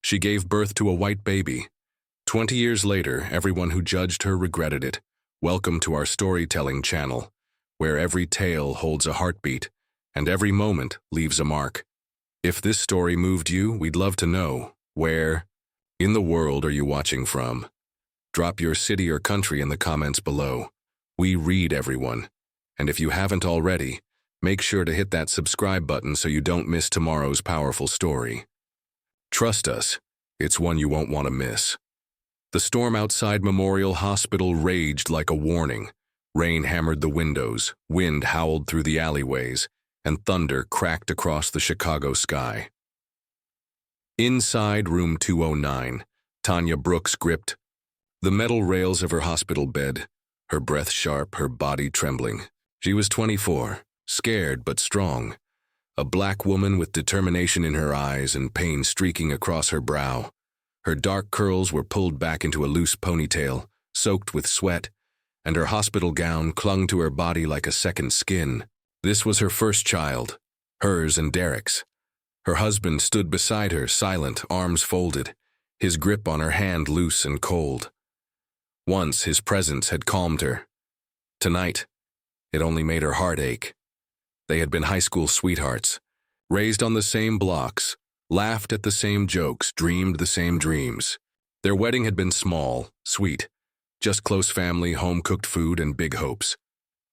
She gave birth to a white baby. 20 years later, everyone who judged her regretted it. Welcome to our storytelling channel, where every tale holds a heartbeat and every moment leaves a mark. If this story moved you, we'd love to know, where in the world are you watching from? Drop your city or country in the comments below. We read everyone. And if you haven't already, make sure to hit that subscribe button so you don't miss tomorrow's powerful story. Trust us, it's one you won't want to miss. The storm outside Memorial Hospital raged like a warning. Rain hammered the windows, wind howled through the alleyways, and thunder cracked across the Chicago sky. Inside room 209, Tanya Brooks gripped the metal rails of her hospital bed, her breath sharp, her body trembling. She was 24, scared but strong, a black woman with determination in her eyes and pain streaking across her brow. Her dark curls were pulled back into a loose ponytail, soaked with sweat, and her hospital gown clung to her body like a second skin. This was her first child, hers and Derek's. Her husband stood beside her, silent, arms folded, his grip on her hand loose and cold. Once his presence had calmed her. Tonight, it only made her heart ache. They had been high school sweethearts, raised on the same blocks, laughed at the same jokes, dreamed the same dreams. Their wedding had been small, sweet, just close family, home-cooked food, and big hopes.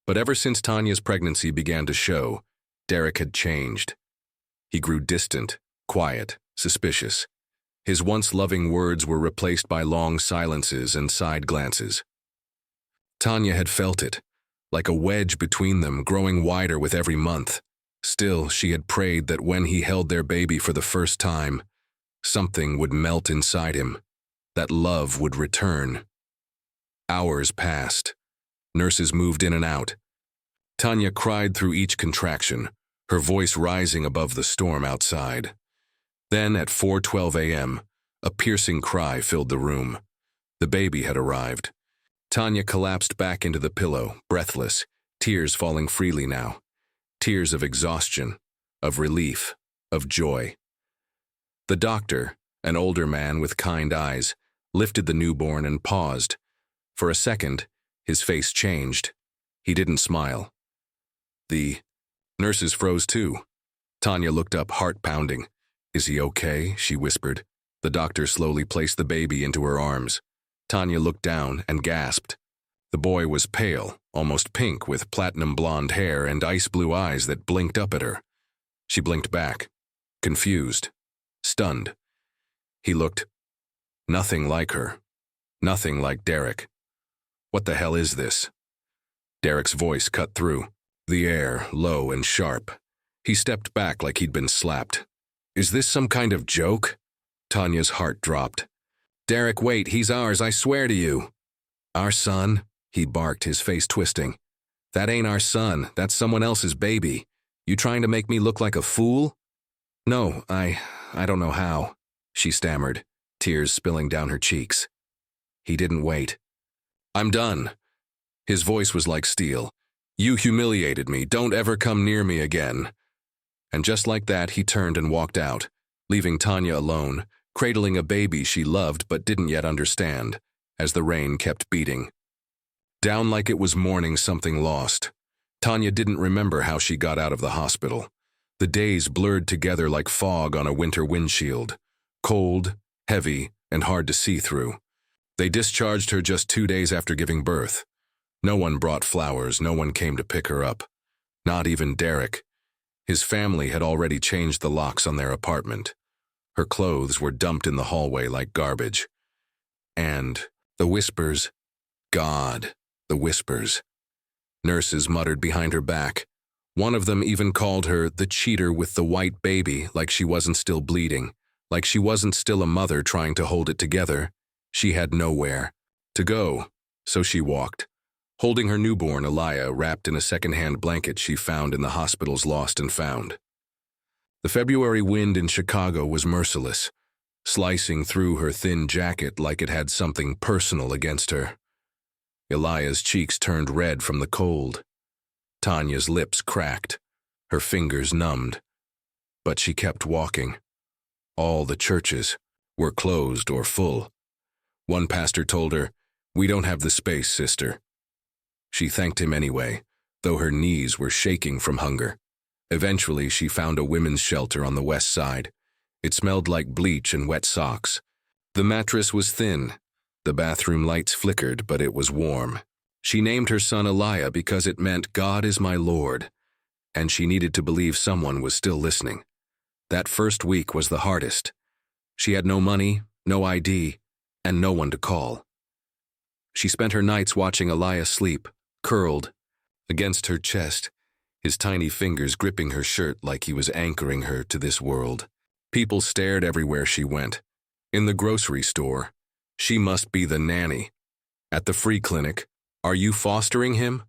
But ever since Tanya's pregnancy began to show, Derek had changed. He grew distant, quiet, suspicious. His once loving words were replaced by long silences and side glances. Tanya had felt it, like a wedge between them, growing wider with every month. Still, she had prayed that when he held their baby for the first time, something would melt inside him, that love would return. Hours passed. Nurses moved in and out. Tanya cried through each contraction, her voice rising above the storm outside. Then, at 4:12 a.m., a piercing cry filled the room. The baby had arrived. Tanya collapsed back into the pillow, breathless, tears falling freely now. Tears of exhaustion, of relief, of joy. The doctor, an older man with kind eyes, lifted the newborn and paused. For a second, his face changed. He didn't smile. The nurses froze too. Tanya looked up, heart pounding. "Is he okay?" she whispered. The doctor slowly placed the baby into her arms. Tanya looked down and gasped. The boy was pale, almost pink, with platinum blonde hair and ice blue eyes that blinked up at her. She blinked back, confused, stunned. He looked nothing like her, nothing like Derek. "What the hell is this?" Derek's voice cut through, the air low and sharp. He stepped back like he'd been slapped. "Is this some kind of joke?" Tanya's heart dropped. "Derek, wait, he's ours, I swear to you." "Our son?" he barked, his face twisting. "That ain't our son, that's someone else's baby. You trying to make me look like a fool?" "No, I don't know how," she stammered, tears spilling down her cheeks. He didn't wait. "I'm done." His voice was like steel. "You humiliated me, don't ever come near me again." And just like that, he turned and walked out, leaving Tanya alone, cradling a baby she loved but didn't yet understand, as the rain kept beating. Down like it was mourning something lost. Tanya didn't remember how she got out of the hospital. The days blurred together like fog on a winter windshield, cold, heavy, and hard to see through. They discharged her just 2 days after giving birth. No one brought flowers, no one came to pick her up. Not even Derek. His family had already changed the locks on their apartment. Her clothes were dumped in the hallway like garbage. And the whispers, God, the whispers. Nurses muttered behind her back. One of them even called her the cheater with the white baby, like she wasn't still bleeding, like she wasn't still a mother trying to hold it together. She had nowhere to go, so she walked, holding her newborn Eliah wrapped in a second-hand blanket she found in the hospital's lost and found. The February wind in Chicago was merciless, slicing through her thin jacket like it had something personal against her. Eliah's cheeks turned red from the cold. Tanya's lips cracked, her fingers numbed. But she kept walking. All the churches, were closed or full. One pastor told her, "We don't have the space, sister." She thanked him anyway, though her knees were shaking from hunger. Eventually, she found a women's shelter on the west side. It smelled like bleach and wet socks. The mattress was thin. The bathroom lights flickered, but it was warm. She named her son Eliah because it meant "God is my Lord," and she needed to believe someone was still listening. That first week was the hardest. She had no money, no ID, and no one to call. She spent her nights watching Eliah sleep, curled against her chest, his tiny fingers gripping her shirt like he was anchoring her to this world. People stared everywhere she went. In the grocery store, she must be the nanny. At the free clinic, "Are you fostering him?"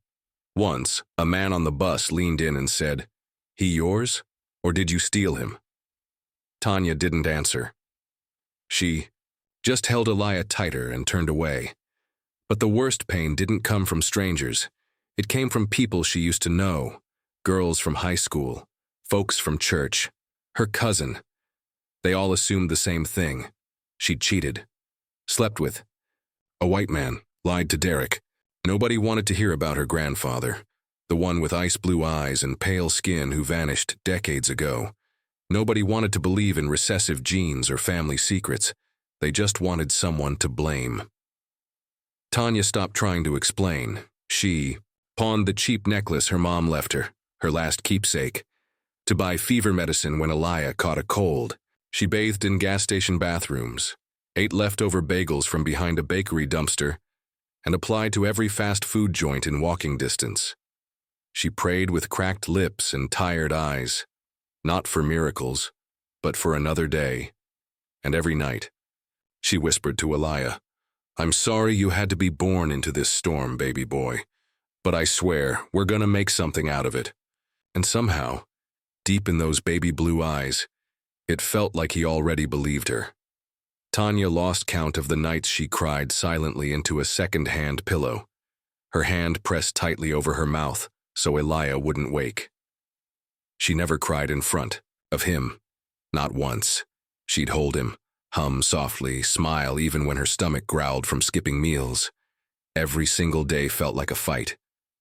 Once, a man on the bus leaned in and said, "He yours, or did you steal him?" Tanya didn't answer. She just held Eliah tighter and turned away. But the worst pain didn't come from strangers. It came from people she used to know, girls from high school, folks from church, her cousin. They all assumed the same thing. She'd cheated, slept with a white man, lied to Derek. Nobody wanted to hear about her grandfather, the one with ice blue eyes and pale skin who vanished decades ago. Nobody wanted to believe in recessive genes or family secrets. They just wanted someone to blame. Tanya stopped trying to explain. She pawned the cheap necklace her mom left her, her last keepsake, to buy fever medicine when Eliah caught a cold. She bathed in gas station bathrooms, ate leftover bagels from behind a bakery dumpster, and applied to every fast food joint in walking distance. She prayed with cracked lips and tired eyes, not for miracles, but for another day. And every night, she whispered to Eliah, "I'm sorry you had to be born into this storm, baby boy, but I swear we're gonna make something out of it." And somehow, deep in those baby blue eyes, it felt like he already believed her. Tanya lost count of the nights she cried silently into a second-hand pillow, her hand pressed tightly over her mouth so Eliah wouldn't wake. She never cried in front of him, not once. She'd hold him, hum softly, smile even when her stomach growled from skipping meals. Every single day felt like a fight,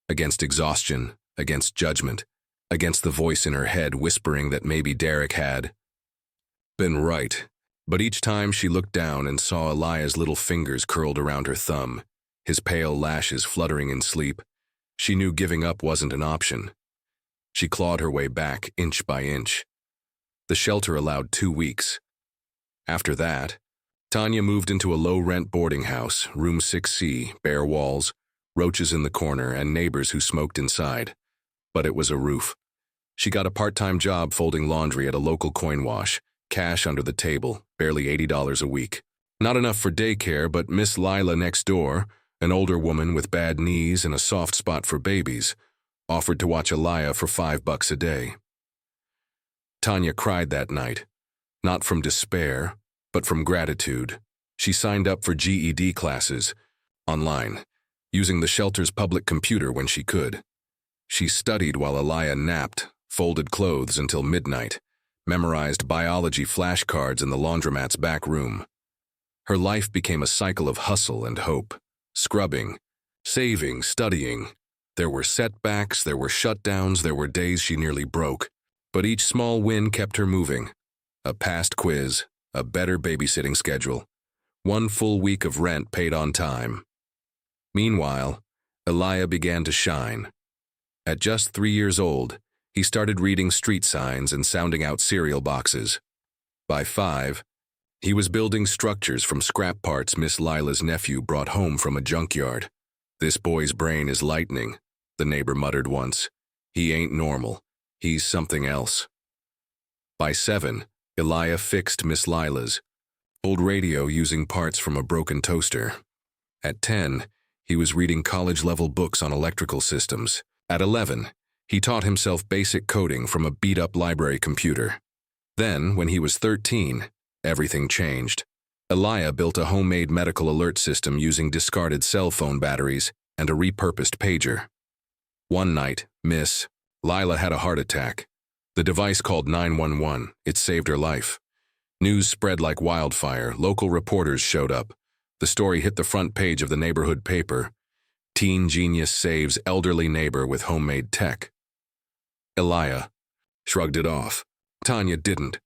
against exhaustion, against judgment, against the voice in her head whispering that maybe Derek had been right. But each time she looked down and saw Eliah's little fingers curled around her thumb, his pale lashes fluttering in sleep, she knew giving up wasn't an option. She clawed her way back, inch by inch. The shelter allowed 2 weeks. After that, Tanya moved into a low-rent boarding house, room 6C, bare walls, roaches in the corner, and neighbors who smoked inside. But it was a roof. She got a part-time job folding laundry at a local coin wash, cash under the table, barely $80 a week. Not enough for daycare, but Miss Lila next door, an older woman with bad knees and a soft spot for babies, offered to watch Eliah for $5 a day. Tanya cried that night, not from despair, but from gratitude. She signed up for GED classes, online, using the shelter's public computer when she could. She studied while Eliah napped, folded clothes until midnight, memorized biology flashcards in the laundromat's back room. Her life became a cycle of hustle and hope, scrubbing, saving, studying. There were setbacks, there were shutdowns, there were days she nearly broke. But each small win kept her moving. A passed quiz, a better babysitting schedule, 1 full week of rent paid on time. Meanwhile, Eliah began to shine. At just 3 years old, he started reading street signs and sounding out cereal boxes. By 5, he was building structures from scrap parts Miss Lila's nephew brought home from a junkyard. "This boy's brain is lightning," the neighbor muttered once. "He ain't normal. He's something else." By 7, Eliah fixed Miss Lila's old radio using parts from a broken toaster. At 10, he was reading college-level books on electrical systems. At 11, he taught himself basic coding from a beat-up library computer. Then, when he was 13, everything changed. Eliah built a homemade medical alert system using discarded cell phone batteries and a repurposed pager. One night, Miss Lila had a heart attack. The device called 911. It saved her life. News spread like wildfire. Local reporters showed up. The story hit the front page of the neighborhood paper. Teen genius saves elderly neighbor with homemade tech. Eliah shrugged it off. Tanya didn't.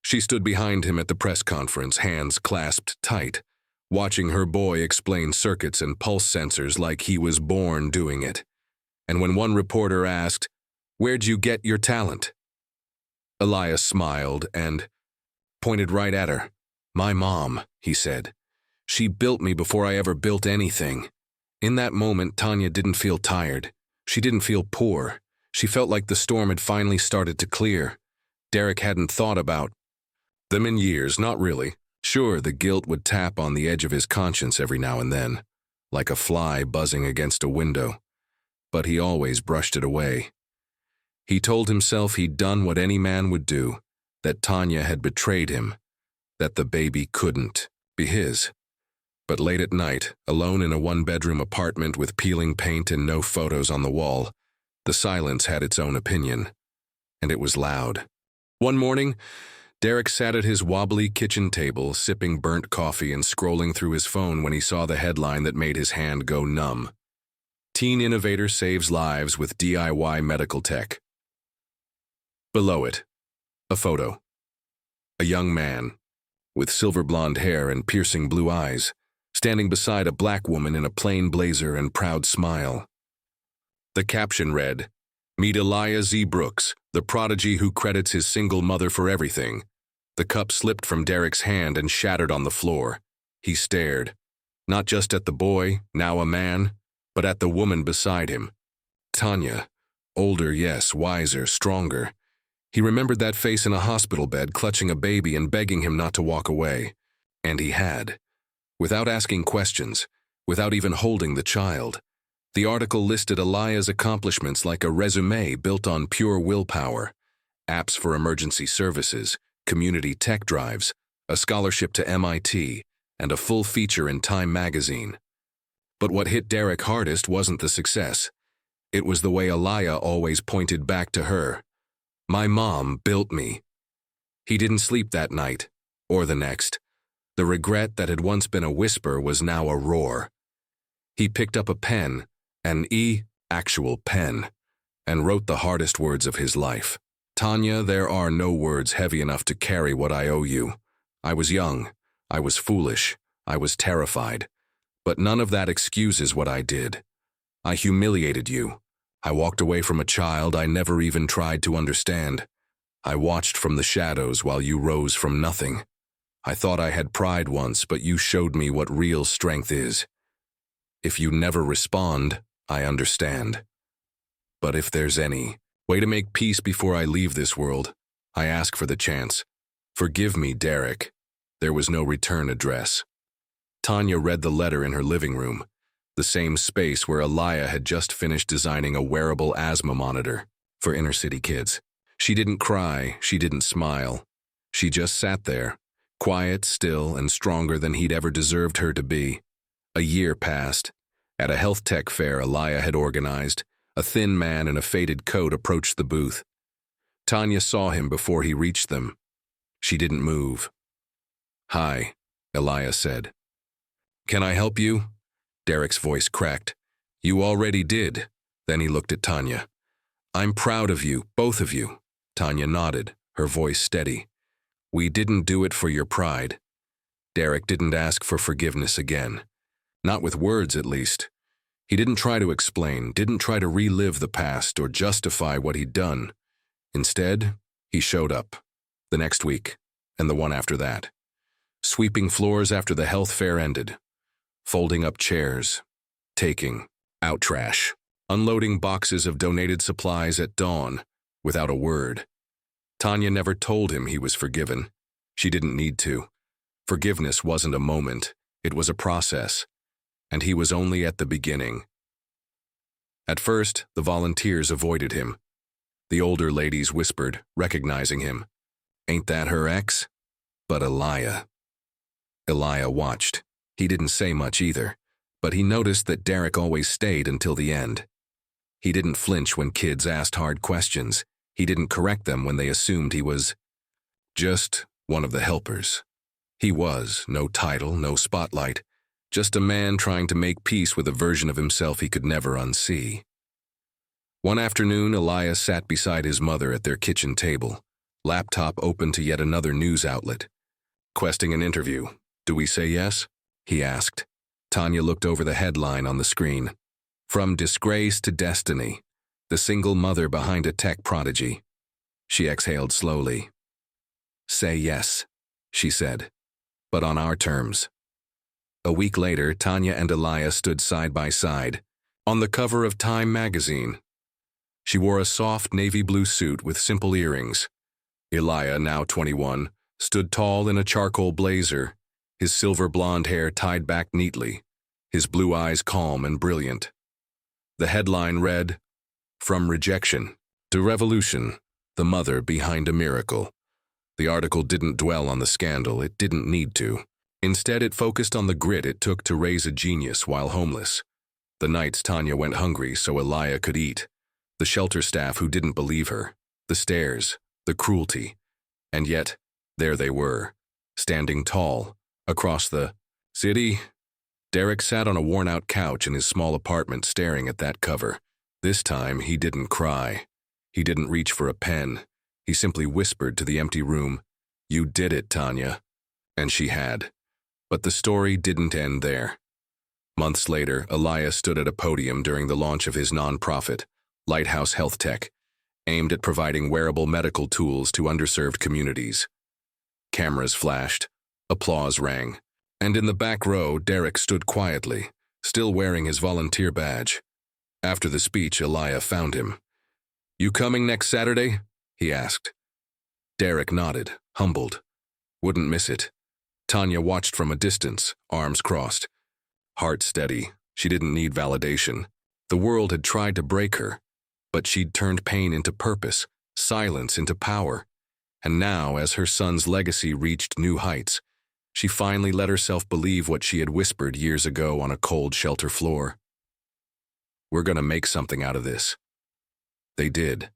She stood behind him at the press conference, hands clasped tight, watching her boy explain circuits and pulse sensors like he was born doing it. And when one reporter asked, "Where'd you get your talent?" Eliah smiled and pointed right at her. "My mom," he said. "She built me before I ever built anything." In that moment, Tanya didn't feel tired. She didn't feel poor. She felt like the storm had finally started to clear. Derek hadn't thought about them in years, not really. Sure, the guilt would tap on the edge of his conscience every now and then, like a fly buzzing against a window. But he always brushed it away. He told himself he'd done what any man would do, that Tanya had betrayed him, that the baby couldn't be his. But late at night, alone in a one-bedroom apartment with peeling paint and no photos on the wall, the silence had its own opinion, and it was loud. One morning, Derek sat at his wobbly kitchen table, sipping burnt coffee and scrolling through his phone when he saw the headline that made his hand go numb. Teen innovator saves lives with DIY medical tech. Below it, a photo. A young man, with silver blonde hair and piercing blue eyes, standing beside a black woman in a plain blazer and proud smile. The caption read, "Meet Eliah Z. Brooks, the prodigy who credits his single mother for everything." The cup slipped from Derek's hand and shattered on the floor. He stared, not just at the boy, now a man, but at the woman beside him. Tanya. Older, yes, wiser, stronger. He remembered that face in a hospital bed, clutching a baby and begging him not to walk away. And he had. Without asking questions, without even holding the child. The article listed Eliah's accomplishments like a resume built on pure willpower. Apps for emergency services, community tech drives, a scholarship to MIT, and a full feature in Time magazine. But what hit Derek hardest wasn't the success. It was the way Eliah always pointed back to her. "My mom built me." He didn't sleep that night, or the next. The regret that had once been a whisper was now a roar. He picked up a pen, an actual pen, and wrote the hardest words of his life. "Tanya, there are no words heavy enough to carry what I owe you. I was young, I was foolish, I was terrified. But none of that excuses what I did. I humiliated you. I walked away from a child I never even tried to understand. I watched from the shadows while you rose from nothing. I thought I had pride once, but you showed me what real strength is. If you never respond, I understand. But if there's any way to make peace before I leave this world, I ask for the chance. Forgive me, Derek." There was no return address. Tanya read the letter in her living room, the same space where Eliah had just finished designing a wearable asthma monitor for inner-city kids. She didn't cry, she didn't smile. She just sat there, quiet, still, and stronger than he'd ever deserved her to be. A year passed. At a health tech fair Eliah had organized, a thin man in a faded coat approached the booth. Tanya saw him before he reached them. She didn't move. "Hi," Eliah said. "Can I help you?" Derek's voice cracked. "You already did." Then he looked at Tanya. "I'm proud of you, both of you." Tanya nodded, her voice steady. "We didn't do it for your pride." Derek didn't ask for forgiveness again. Not with words, at least. He didn't try to explain, didn't try to relive the past or justify what he'd done. Instead, he showed up. The next week, and the one after that. Sweeping floors after the health fair ended. Folding up chairs. Taking out trash. Unloading boxes of donated supplies at dawn, without a word. Tanya never told him he was forgiven. She didn't need to. Forgiveness wasn't a moment, it was a process. And he was only at the beginning. At first, the volunteers avoided him. The older ladies whispered, recognizing him. "Ain't that her ex?" But Eliah. Eliah watched. He didn't say much either, but he noticed that Derek always stayed until the end. He didn't flinch when kids asked hard questions. He didn't correct them when they assumed he was just one of the helpers. He was, no title, no spotlight, just a man trying to make peace with a version of himself he could never unsee. One afternoon, Eliah sat beside his mother at their kitchen table, laptop open to yet another news outlet. "Questing an interview. Do we say yes?" he asked. Tanya looked over the headline on the screen. "From disgrace to destiny, the single mother behind a tech prodigy." She exhaled slowly. "Say yes," she said, "but on our terms." A week later, Tanya and Eliah stood side by side, on the cover of Time magazine. She wore a soft navy blue suit with simple earrings. Eliah, now 21, stood tall in a charcoal blazer, his silver blonde hair tied back neatly, his blue eyes calm and brilliant. The headline read, "From Rejection to Revolution, the Mother Behind a Miracle." The article didn't dwell on the scandal, it didn't need to. Instead, it focused on the grit it took to raise a genius while homeless. The nights Tanya went hungry so Eliah could eat, the shelter staff who didn't believe her, the stares, the cruelty. And yet, there they were, standing tall, across the city. Derek sat on a worn-out couch in his small apartment staring at that cover. This time, he didn't cry. He didn't reach for a pen. He simply whispered to the empty room, "You did it, Tanya." And she had. But the story didn't end there. Months later, Eliah stood at a podium during the launch of his nonprofit, Lighthouse Health Tech, aimed at providing wearable medical tools to underserved communities. Cameras flashed, applause rang, and in the back row, Derek stood quietly, still wearing his volunteer badge. After the speech, Eliah found him. "You coming next Saturday?" he asked. Derek nodded, humbled. Wouldn't miss it. Tanya watched from a distance, arms crossed. Heart steady, she didn't need validation. The world had tried to break her, but she'd turned pain into purpose, silence into power. And now, as her son's legacy reached new heights, she finally let herself believe what she had whispered years ago on a cold shelter floor. "We're gonna make something out of this." They did.